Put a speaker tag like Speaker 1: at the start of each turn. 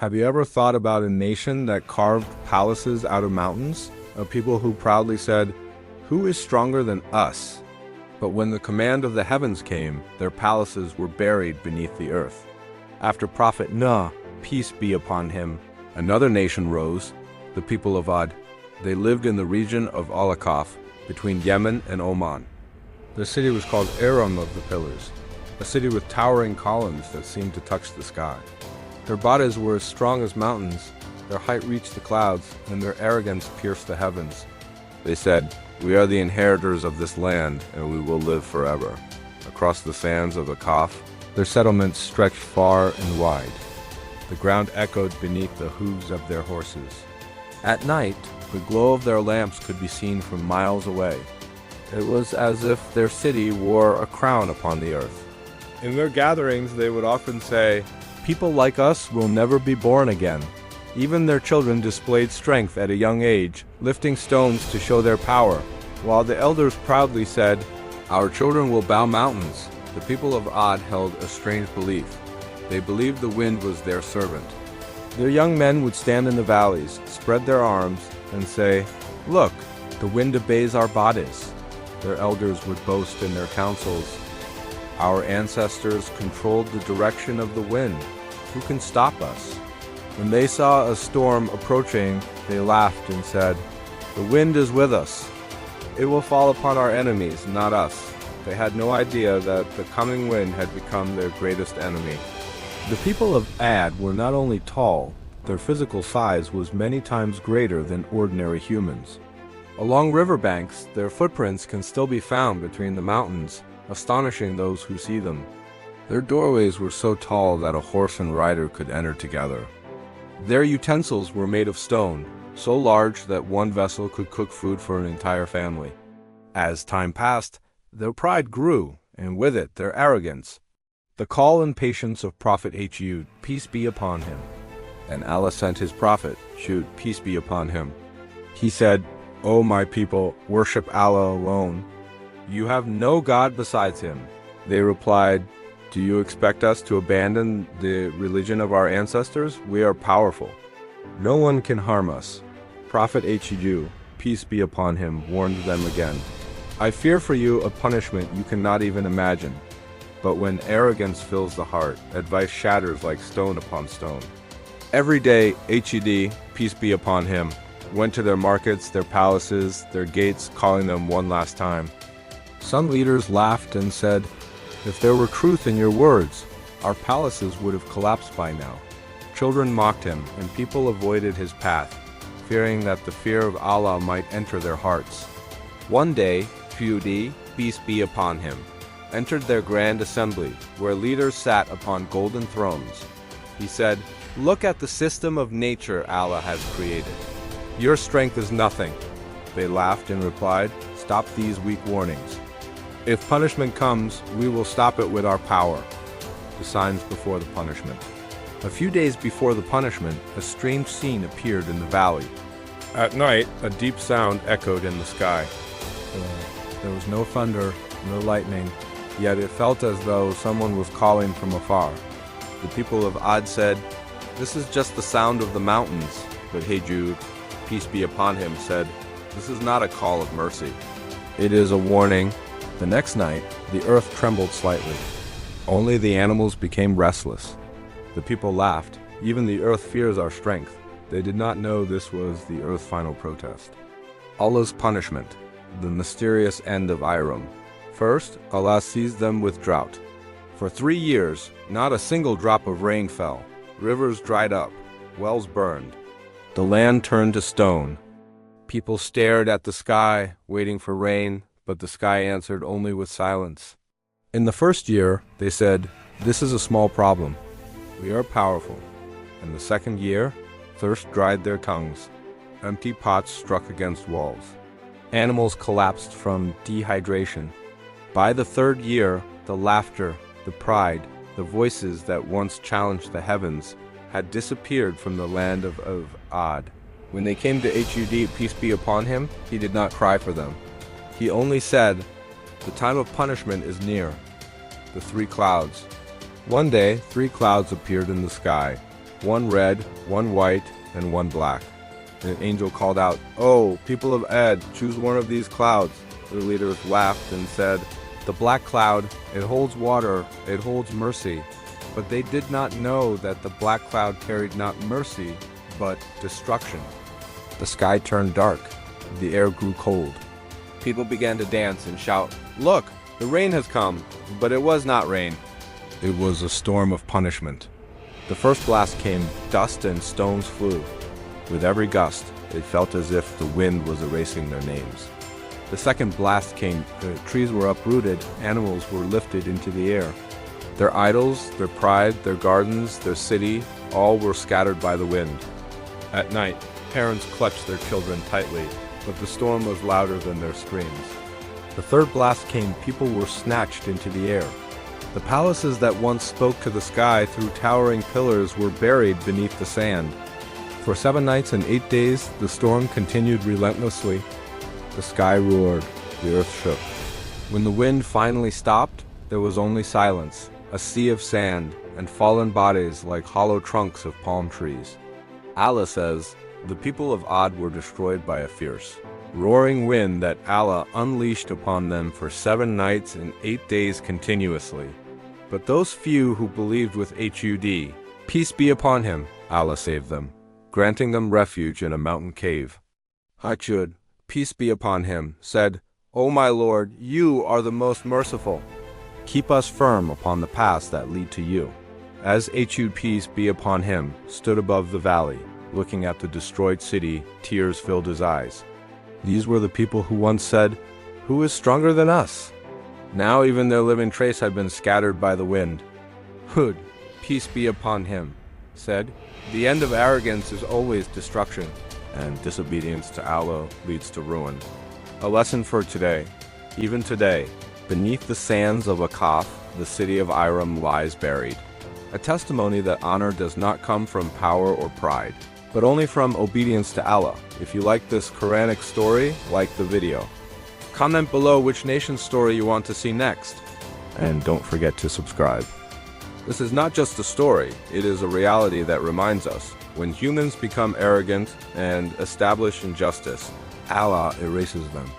Speaker 1: Have you ever thought about a nation that carved palaces out of mountains? A people who proudly said, "Who is stronger than us?" But when the command of the heavens came, their palaces were buried beneath the earth. After Prophet Nuh, peace be upon him, another nation rose, the people of Ad. They lived in the region of Al-Akaf, between Yemen and Oman. The city was called Iram of the Pillars, a city with towering columns that seemed to touch the sky. Their bodies were as strong as mountains, their height reached the clouds, and their arrogance pierced the heavens. They said, "We are the inheritors of this land, and we will live forever." Across the sands of Akaf, their settlements stretched far and wide. The ground echoed beneath the hooves of their horses. At night, the glow of their lamps could be seen from miles away. It was as if their city wore a crown upon the earth. In their gatherings, they would often say, "People like us will never be born again." Even their children displayed strength at a young age, lifting stones to show their power, while the elders proudly said, "Our children will bow mountains." The people of Ad held a strange belief. They believed the wind was their servant. Their young men would stand in the valleys, spread their arms, and say, "Look, the wind obeys our bodies." Their elders would boast in their councils, "Our ancestors controlled the direction of the wind. Who can stop us?" When they saw a storm approaching, they laughed and said, "The wind is with us. It will fall upon our enemies, not us." They had no idea that the coming wind had become their greatest enemy. The people of Ad were not only tall, their physical size was many times greater than ordinary humans. Along riverbanks, their footprints can still be found between the mountains, astonishing those who see them. Their doorways were so tall that a horse and rider could enter together. Their utensils were made of stone, so large that one vessel could cook food for an entire family. As time passed, their pride grew, and with it their arrogance. The call and patience of Prophet Hud, peace be upon him. And Allah sent his prophet, Hud, peace be upon him. He said, "O my people, worship Allah alone. You have no God besides him." They replied, "Do you expect us to abandon the religion of our ancestors? We are powerful. No one can harm us." Prophet Hud, peace be upon him, warned them again. "I fear for you a punishment you cannot even imagine." But when arrogance fills the heart, advice shatters like stone upon stone. Every day, Hud, peace be upon him, went to their markets, their palaces, their gates, calling them one last time. Some leaders laughed and said, "If there were truth in your words, our palaces would have collapsed by now." Children mocked him, and people avoided his path, fearing that the fear of Allah might enter their hearts. One day, Hud, peace be upon him, entered their grand assembly, where leaders sat upon golden thrones. He said, "Look at the system of nature Allah has created. Your strength is nothing." They laughed and replied, "Stop these weak warnings. If punishment comes, we will stop it with our power." The signs before the punishment. A few days before the punishment, a strange scene appeared in the valley. At night, a deep sound echoed in the sky. There was no thunder, no lightning, yet it felt as though someone was calling from afar. The people of Ad said, "This is just the sound of the mountains." But Hud, peace be upon him, said, "This is not a call of mercy. It is a warning." The next night, the earth trembled slightly. Only the animals became restless. The people laughed. Even the earth fears our strength. They did not know this was the earth's final protest. Allah's punishment, the mysterious end of Iram. First, Allah seized them with drought. For 3 years, not a single drop of rain fell. Rivers dried up, wells burned. The land turned to stone. People stared at the sky, waiting for rain, but the sky answered only with silence. In the first year, they said, "This is a small problem. We are powerful." In the second year, thirst dried their tongues. Empty pots struck against walls. Animals collapsed from dehydration. By the third year, the laughter, the pride, the voices that once challenged the heavens had disappeared from the land of Ad. When they came to Hud, peace be upon him, he did not cry for them. He only said, "The time of punishment is near." The 3 clouds. One day, 3 clouds appeared in the sky. one red, one white, and one black. And an angel called out, "Oh, people of Ad, choose one of these clouds." The leaders laughed and said, "The black cloud, it holds water, it holds mercy." But they did not know that the black cloud carried not mercy, but destruction. The sky turned dark. The air grew cold. People began to dance and shout, "Look, the rain has come!" But it was not rain. It was a storm of punishment. The first blast came, dust and stones flew. With every gust, it felt as if the wind was erasing their names. The second blast came, trees were uprooted, animals were lifted into the air. Their idols, their pride, their gardens, their city, all were scattered by the wind. At night, parents clutched their children tightly, but the storm was louder than their screams. The third blast came, people were snatched into the air. The palaces that once spoke to the sky through towering pillars were buried beneath the sand. For 7 nights and 8 days, the storm continued relentlessly. The sky roared, the earth shook. When the wind finally stopped, there was only silence, a sea of sand, and fallen bodies like hollow trunks of palm trees. Allah says, the people of Ad were destroyed by a fierce, roaring wind that Allah unleashed upon them for 7 nights and 8 days continuously. But those few who believed with Hud, peace be upon him, Allah saved them, granting them refuge in a mountain cave. Hud, peace be upon him, said, "O my Lord, you are the most merciful. Keep us firm upon the paths that lead to you." As Hud, peace be upon him, stood above the valley, looking at the destroyed city, tears filled his eyes. These were the people who once said, "Who is stronger than us?" Now even their living trace had been scattered by the wind. Hud, peace be upon him, said, "The end of arrogance is always destruction, and disobedience to Allah leads to ruin." A lesson for today. Even today, beneath the sands of Akaf, the city of Iram lies buried. A testimony that honor does not come from power or pride, but only from obedience to Allah. If you like this Quranic story, like the video. Comment below which nation's story you want to see next. And don't forget to subscribe. This is not just a story, it is a reality that reminds us, when humans become arrogant and establish injustice, Allah erases them.